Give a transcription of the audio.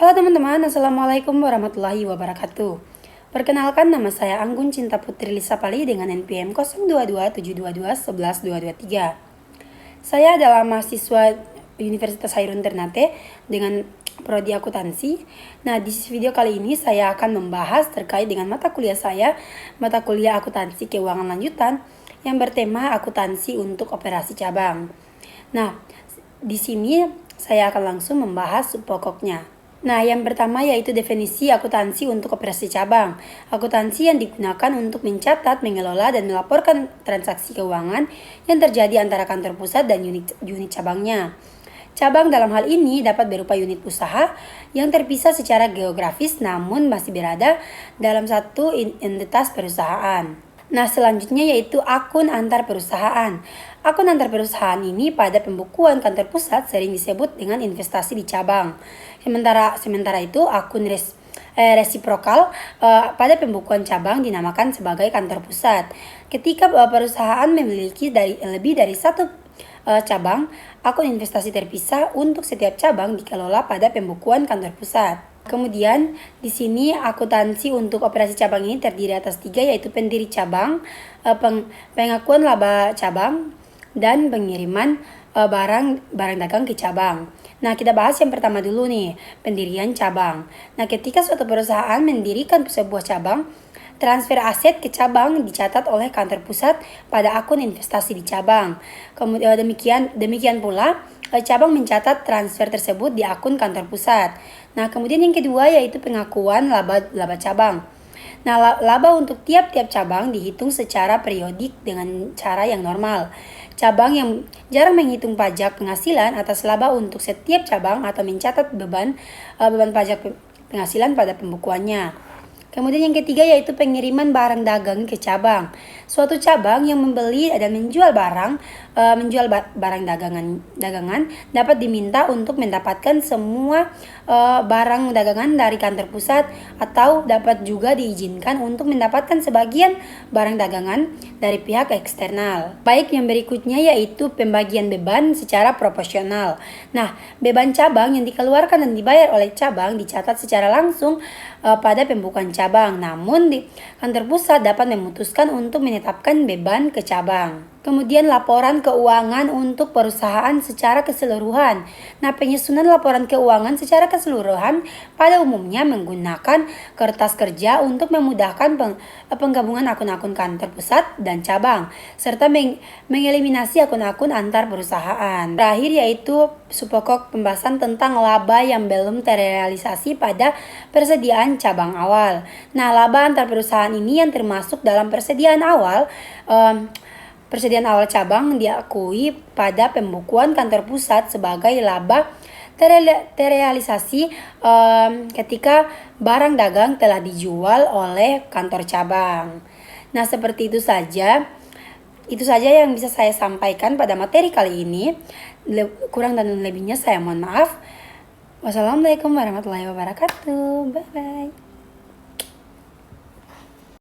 Halo teman-teman, Assalamualaikum warahmatullahi wabarakatuh. Perkenalkan, nama saya Anggun Cinta Putri Lisa Pali dengan NPM 022722112223. Saya adalah mahasiswa Universitas Hairun Ternate dengan prodi akuntansi. Nah, di video kali ini saya akan membahas terkait dengan mata kuliah saya, mata kuliah akuntansi keuangan lanjutan yang bertema akuntansi untuk operasi cabang. Nah, di sini saya akan langsung membahas pokoknya. Nah, yang pertama yaitu definisi akuntansi untuk operasi cabang. Akuntansi yang digunakan untuk mencatat, mengelola, dan melaporkan transaksi keuangan yang terjadi antara kantor pusat dan unit cabangnya. Cabang dalam hal ini dapat berupa unit usaha yang terpisah secara geografis namun masih berada dalam satu entitas perusahaan. Nah, selanjutnya yaitu akun antar perusahaan. Akun antar perusahaan ini pada pembukuan kantor pusat sering disebut dengan investasi di cabang. Sementara itu akun resiprokal pada pembukuan cabang dinamakan sebagai kantor pusat. Ketika perusahaan memiliki lebih dari satu cabang, akun investasi terpisah untuk setiap cabang dikelola pada pembukuan kantor pusat. Kemudian di sini akuntansi untuk operasi cabang ini terdiri atas 3, yaitu pendiri cabang, pengakuan laba cabang, dan pengiriman barang dagang ke cabang. Nah, kita bahas yang pertama dulu nih, pendirian cabang. Nah, ketika suatu perusahaan mendirikan sebuah cabang, transfer aset ke cabang dicatat oleh kantor pusat pada akun investasi di cabang. Kemudian demikian pula cabang mencatat transfer tersebut di akun kantor pusat. Nah, kemudian yang kedua yaitu pengakuan laba cabang. Nah, laba untuk tiap-tiap cabang dihitung secara periodik dengan cara yang normal. Cabang yang jarang menghitung pajak penghasilan atas laba untuk setiap cabang atau mencatat beban pajak penghasilan pada pembukuannya. Kemudian yang ketiga yaitu pengiriman barang dagang ke cabang. Suatu cabang yang membeli dan menjual barang dagangan dapat diminta untuk mendapatkan semua barang dagangan dari kantor pusat atau dapat juga diizinkan untuk mendapatkan sebagian barang dagangan dari pihak eksternal. Baik, yang berikutnya yaitu pembagian beban secara proporsional. Nah, beban cabang yang dikeluarkan dan dibayar oleh cabang dicatat secara langsung pada pembukuan cabang. Namun di kantor pusat dapat memutuskan untuk menetapkan beban ke cabang. Kemudian laporan keuangan untuk perusahaan secara keseluruhan. Nah, penyusunan laporan keuangan secara keseluruhan pada umumnya menggunakan kertas kerja untuk memudahkan penggabungan akun-akun kantor pusat dan cabang, serta mengeliminasi akun-akun antar perusahaan. Terakhir yaitu subpokok pembahasan tentang laba yang belum terrealisasi pada persediaan cabang awal. Nah, laba antar perusahaan ini yang termasuk dalam persediaan awal cabang diakui pada pembukuan kantor pusat sebagai laba terrealisasi ketika barang dagang telah dijual oleh kantor cabang. Nah, seperti itu saja. Itu saja yang bisa saya sampaikan pada materi kali ini. Kurang dan lebihnya saya mohon maaf. Wassalamualaikum warahmatullahi wabarakatuh. Bye-bye.